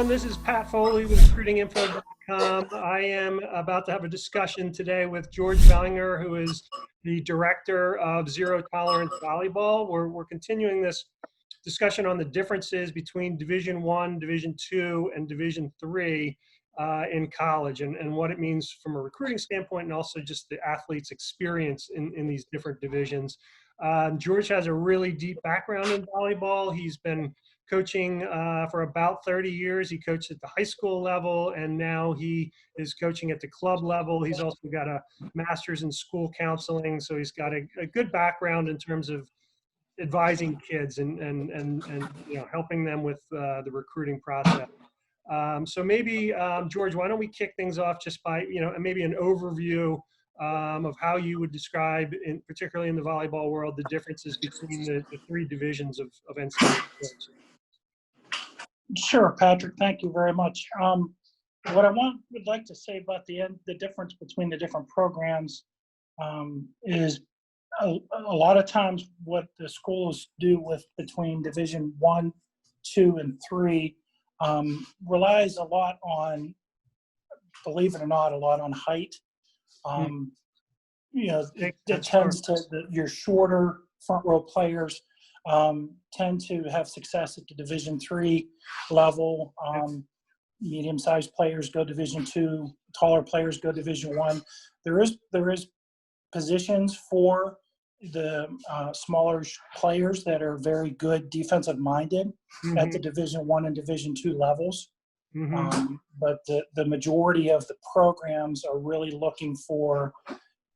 everyone. This is Pat Foley with recruitinginfo.com. I am about to have a discussion today with George Bellinger, who is the director of Zero Tolerance Volleyball. We're continuing this discussion on the differences between Division I, Division II, and Division III in college, and what it means from a recruiting standpoint, and also just the athlete's experience in these different divisions. George has a really deep background in volleyball. He's been coaching for about 30 years. He coached at the high school level, and now he is coaching at the club level. He's also got a master's in school counseling, so he's got a good background in terms of advising kids and helping them with the recruiting process. So maybe, George, why don't we kick things off just by, maybe an overview of how you would describe, particularly in the volleyball world, the differences between the three divisions of NCAA sports. Sure, Patrick. Thank you very much. What I would like to say about the difference between the different programs is a lot of times what the schools do between Division I, II, and III relies a lot on, believe it or not, a lot on height. It tends to your shorter front row players tend to have success at the Division III level. Medium-sized players go Division II. Taller players go Division I. There is positions for the smaller players that are very good defensive-minded at the Division I and Division II levels. But the majority of the programs are really looking for,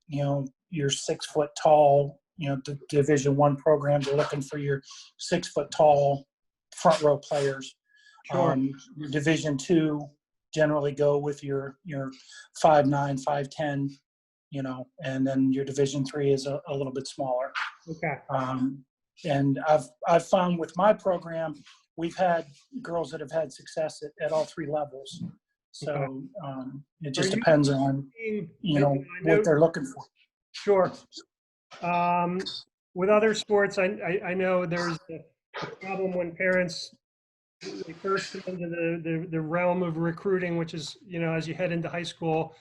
your 6 foot tall. The Division I programs are looking for your 6 foot tall front row players. Sure. Your Division II generally go with your 5'9", 5'10", and then your Division III is a little bit smaller. Okay. And I've found with my program, we've had girls that have had success at all three levels. So it just depends on what they're looking for. Sure. With other sports, I know there's a problem when parents, they first get into the realm of recruiting, which is, as you head into high school,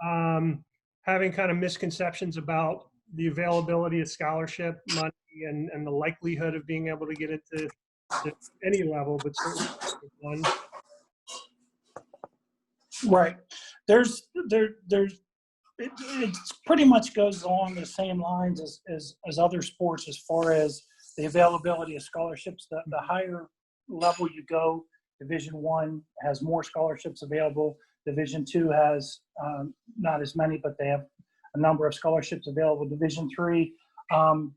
having kind of misconceptions about the availability of scholarship money and the likelihood of being able to get into any level, but certainly one. Right. It pretty much goes along the same lines as other sports as far as the availability of scholarships. The higher level you go, Division I has more scholarships available. Division II has not as many, but they have a number of scholarships available. Division III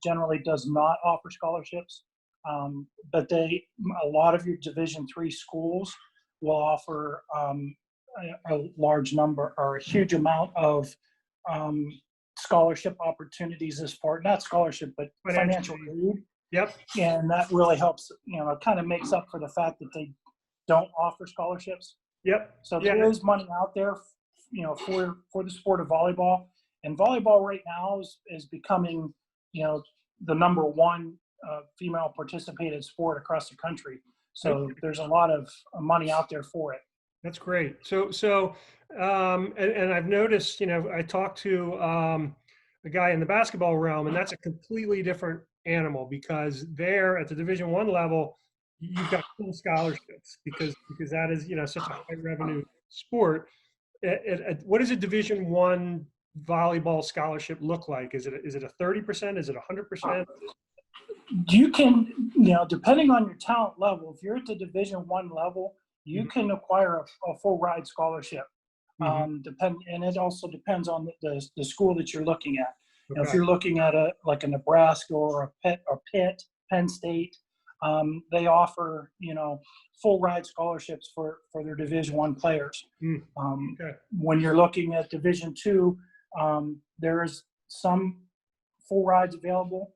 generally does not offer scholarships, but a lot of your Division III schools will offer a large number or a huge amount of scholarship opportunities as far, not scholarship, but financial aid. Yep. And that really helps, it kind of makes up for the fact that they don't offer scholarships. Yep. So there is money out there, for the sport of volleyball. And volleyball right now is becoming, the number one female participated sport across the country. So there's a lot of money out there for it. That's great. So, and I've noticed, I talked to a guy in the basketball realm, and that's a completely different animal, because there at the Division I level, you've got full scholarships because that is, such a high revenue sport. What does a Division I volleyball scholarship look like? Is it a 30%? Is it 100%? You can, depending on your talent level, if you're at the Division I level, you can acquire a full ride scholarship. And it also depends on the school that you're looking at. If you're looking at a Nebraska or a Pitt, Penn State, they offer full ride scholarships for their Division I players. When you're looking at Division II, there is some full rides available,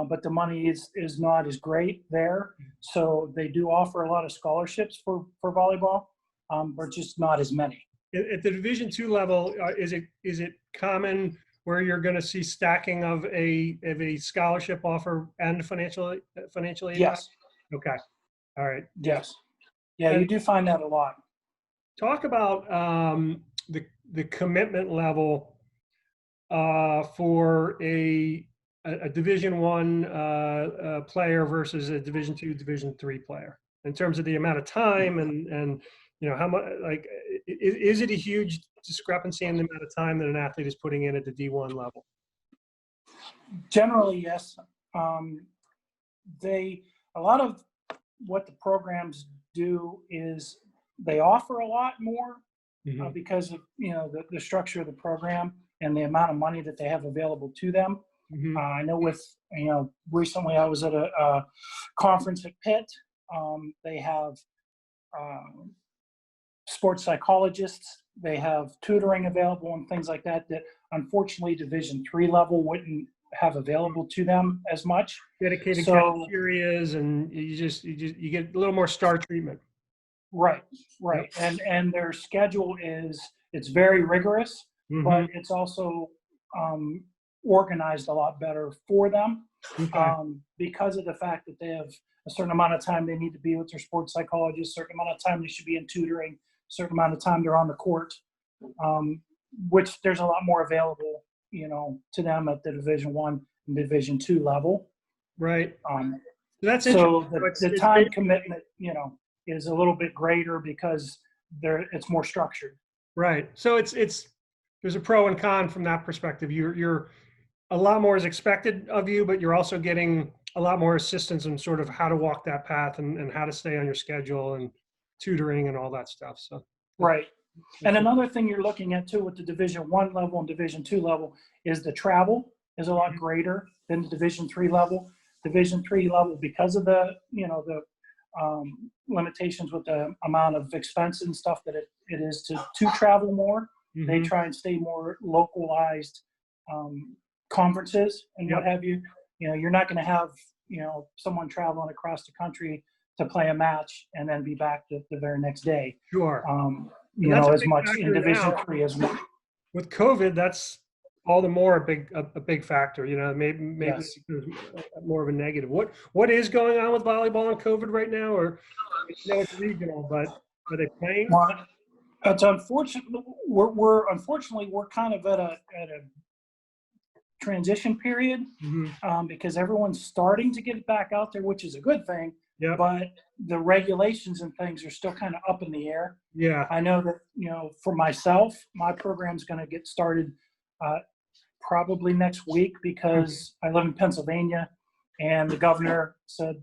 but the money is not as great there. So they do offer a lot of scholarships for volleyball, but just not as many. At the Division II level, is it common where you're going to see stacking of a scholarship offer and financial aid? Yes. Okay. All right. Yes. Yeah, you And do find that a lot. talk about the commitment level for a Division I player versus a Division II, Division III player in terms of the amount of time and how much, like, is it a huge discrepancy in the amount of time that an athlete is putting in at the D1 level? Generally, yes. A lot of what the programs do is they offer a lot more Mhm. because of the structure of the program and the amount of money that they have available to them. Mhm. I know with recently I was at a conference at Pitt. They have sports psychologists. They have tutoring available and things like that that unfortunately Division III level wouldn't have available to them as much. Dedicated So cafeterias, and you get a little more star treatment. right, Yep. right, and their schedule it's very rigorous, Mhm. but it's also um, organized a lot better for them Okay. because of the fact that they have a certain amount of time they need to be with their sports psychologist, certain amount of time they should be in tutoring, certain amount of time they're on the court, um, which there's a lot more available, to them at the Division I and Division II level. Right. Um, That's interesting. so the It's time commitment, is a little bit greater because it's more structured. right. So it's there's a pro and con from that perspective. You're a lot more is expected of you, but you're also getting a lot more assistance in sort of how to walk that path and how to stay on your schedule and tutoring and all that stuff. So that's, Right. And that's another thing you're looking at too with the Division I level and Division II level is the travel is a lot greater than the Division III level. Division III level, because of the limitations with the amount of expense and stuff that it is to travel more, they Mhm. try and stay more localized conferences and what Yep. have you. You're not going to have someone traveling across the country to play a match and then be back the very next day. Sure. Um, And that's a as big much in factor Division now. III as much. With COVID, that's all the more a big factor. Maybe Yes. there's more of a negative. What is going on with volleyball and COVID right now? Or I know it's regional, but are they playing? Well, it's unfortunate. We're kind of at a transition period Mhm. because everyone's starting to get back out there, which is a good thing. Yep. But the regulations and things are still kind of up in the air. Yeah. I know that for myself, my program's going to get started probably next week because I live in Pennsylvania, and the governor said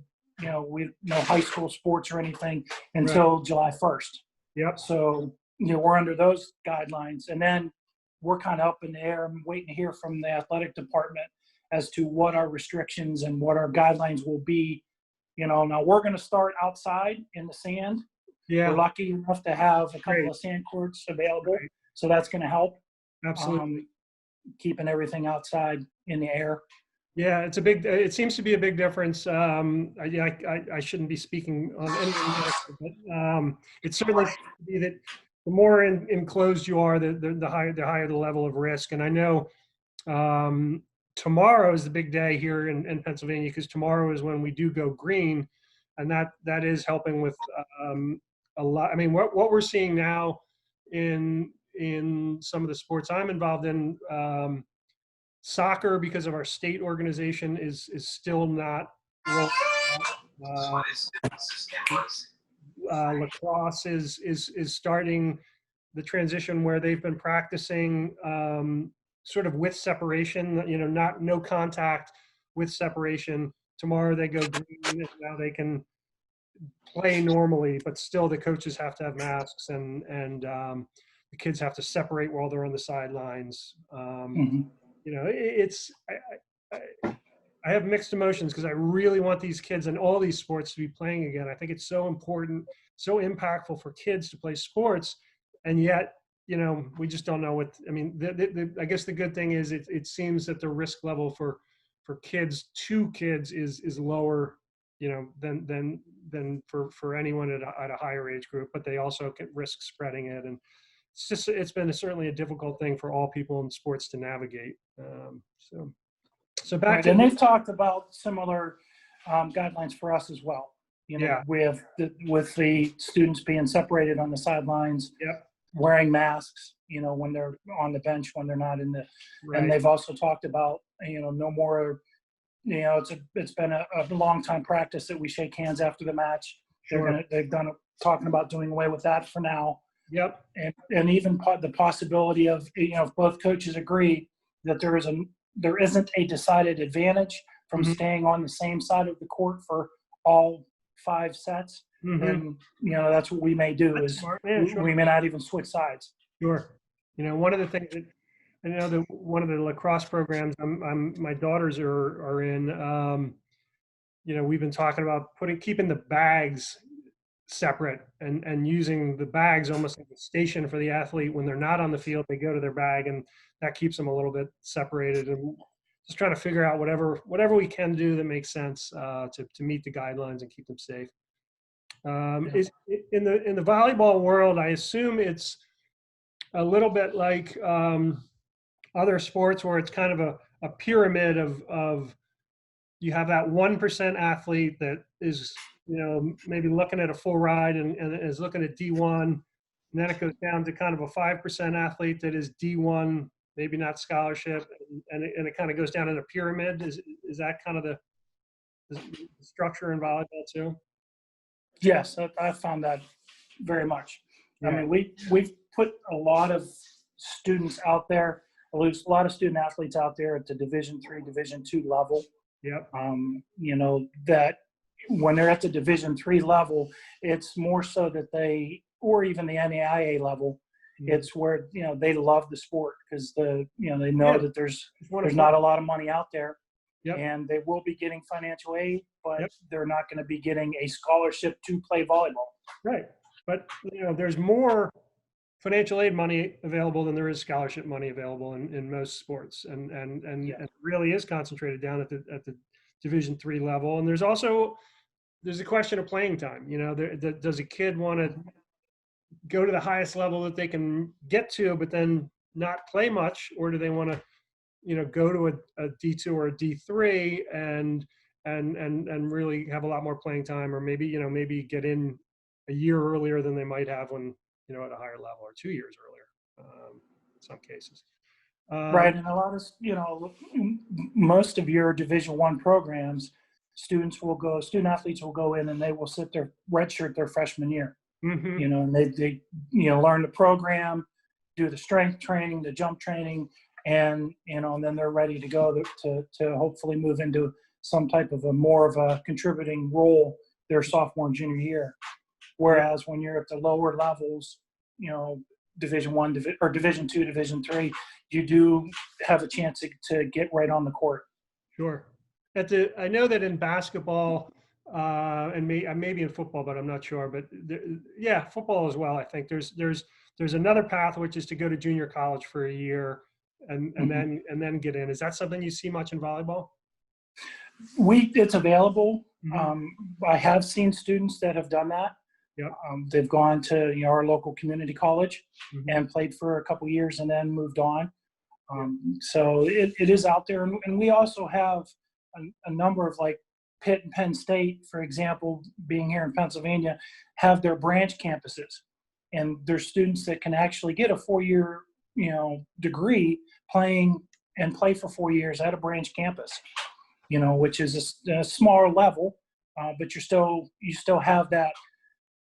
we no high school sports or anything Right. until July 1st. Yep. So we're under those guidelines, and then we're kind of up in the air. I'm waiting to hear from the athletic department as to what our restrictions and what our guidelines will be. Now we're going to start outside in the sand. We're Yeah. lucky enough to have a couple Great. of sand courts available, Right. so that's going to help Absolutely. keeping everything outside in the air. Yeah, it seems to be a big difference. I shouldn't be speaking on anything medical, but it certainly seems to be that the more enclosed you are, the higher the level of risk. And I know tomorrow is the big day here in Pennsylvania, because tomorrow is when we do go green, and that is helping with a lot. I mean, what we're seeing now in some of the sports I'm involved in. Soccer, because of our state organization, is still not rolling out. Lacrosse is starting the transition where they've been practicing sort of with separation, not no contact with separation. Tomorrow they go green, and now they can play normally, but still the coaches have to have masks, and the kids have to separate while they're on the sidelines. Mhm. It's I have mixed emotions because I really want these kids in all these sports to be playing again. I think it's so important, so impactful for kids to play sports, and yet, we just don't know what. I mean, I guess the good thing is it seems that the risk level for kids, two kids, is lower, than for anyone at a higher age group. But they also can risk spreading it, and it's been certainly a difficult thing for all people in sports to navigate. So back Right, to and they've talked about similar guidelines for us as well. Yeah. With the students being separated on the sidelines, Yep. wearing masks, when they're on the bench, when they're not in the, and Right. they've also talked about, no more, it's been a long time practice that we shake hands after the match. Sure. Talking about doing away with that for now. Yep. And even the possibility of, if both coaches agree that there isn't a decided advantage from staying on the same side of the court for all 5 sets, then, that's what we may do. Is Smart. Yeah, sure. we may not even switch sides. Sure. One of the things that I know that one of the lacrosse programs my daughters are in, we've been talking about keeping the bags separate and using the bags almost like a station for the athlete. When they're not on the field, they go to their bag, and that keeps them a little bit separated. And just trying to figure out whatever we can do that makes sense to meet the guidelines and keep them safe. Is in the volleyball world, I assume it's a little bit like other sports where it's kind of a pyramid of you have that 1% athlete that is, maybe looking at a full ride and is looking at D1. And then it goes down to kind of a 5% athlete that is D1, maybe not scholarship. And it kind of goes down in a pyramid. Is that kind of the structure in volleyball too? Yes, I found that very much. Yeah. I mean, we've put a lot of students out there, a lot of student athletes out there at the Division III, Division II level. Yep. That when they're at the Division III level, it's more so that or even the NAIA level, it's where, they love the sport because they know that there's not a lot of money out there. Yep. And they will be getting financial aid, but they're not going to be getting a scholarship to play volleyball. Right. But, there's more financial aid money available than there is scholarship money available in most sports. And it really is concentrated down at the Division III level. And there's a question of playing time. Does a kid want to go to the highest level that they can get to, but then not play much? Or do they want to, go to a D2 or a D3 and really have a lot more playing time, or maybe get in a year earlier than they might have when, at a higher level, or 2 years earlier, in some cases. Right. And a lot of, most of your Division I programs, student athletes will go in and they will sit their redshirt their freshman year, and they learn the program, do the strength training, the jump training, and then they're ready to go to hopefully move into some type of more of a contributing role their sophomore and junior year. Whereas when you're at the lower levels, Division I or Division II, Division III, you do have a chance to get right on the court. Sure. I know that in basketball and maybe in football, but I'm not sure. But football as well. I think there's another path, which is to go to junior college for a year and then get in. Is that something you see much in volleyball? It's available. I have seen students that have done that. Yep. They've gone to our local community college and played for a couple years and then moved on. So it is out there, and we also have a number of, like Pitt and Penn State, for example, being here in Pennsylvania, have their branch campuses, and there's students that can actually get a 4-year degree play for 4 years at a branch campus, which is a smaller level, but you still have that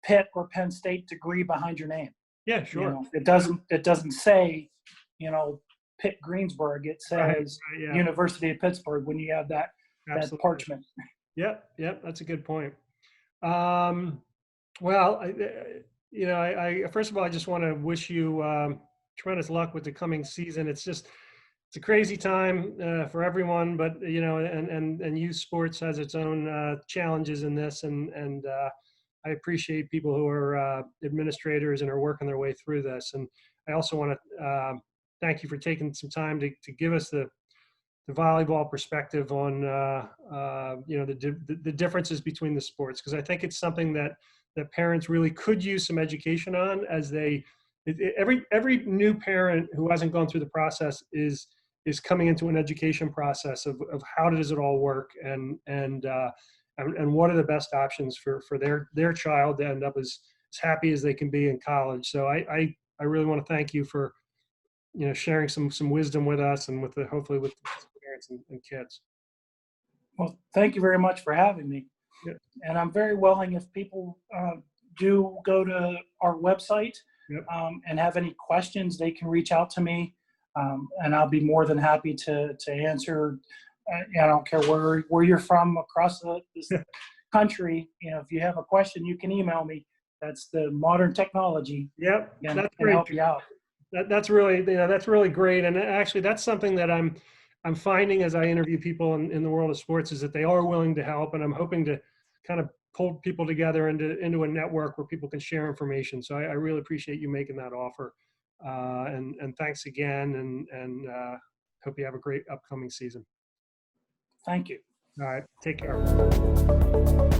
Pitt or Penn State degree behind your name. Yeah, sure. It doesn't say, Pitt Greensburg. It says University of Pittsburgh when you have that parchment. Yep, that's a good point. Well, I first of all, I just want to wish you tremendous luck with the coming season. It's a crazy time for everyone, but and youth sports has its own challenges in this, and I appreciate people who are administrators and are working their way through this. And I also want to thank you for taking some time to give us the volleyball perspective on the differences between the sports, because I think it's something that parents really could use some education on, as every new parent who hasn't gone through the process is coming into an education process of how does it all work, and and what are the best options for their child to end up as happy as they can be in college. So I really want to thank you for, sharing some wisdom with us and hopefully with the parents and kids. Well, thank you very much for having me. Yeah. And I'm very willing if people do go to our website Yep. and have any questions, they can reach out to me, and I'll be more than happy to answer. I don't care where you're from across this country. If you have a question, you can email me. That's the modern technology. Yep, And that's can great. help you out. That's really great. And actually, that's something that I'm finding as I interview people in the world of sports is that they are willing to help, and I'm hoping to kind of pull people together into a network where people can share information. So I really appreciate you making that offer, and thanks again, and hope you have a great upcoming season. Thank you. All right, take care.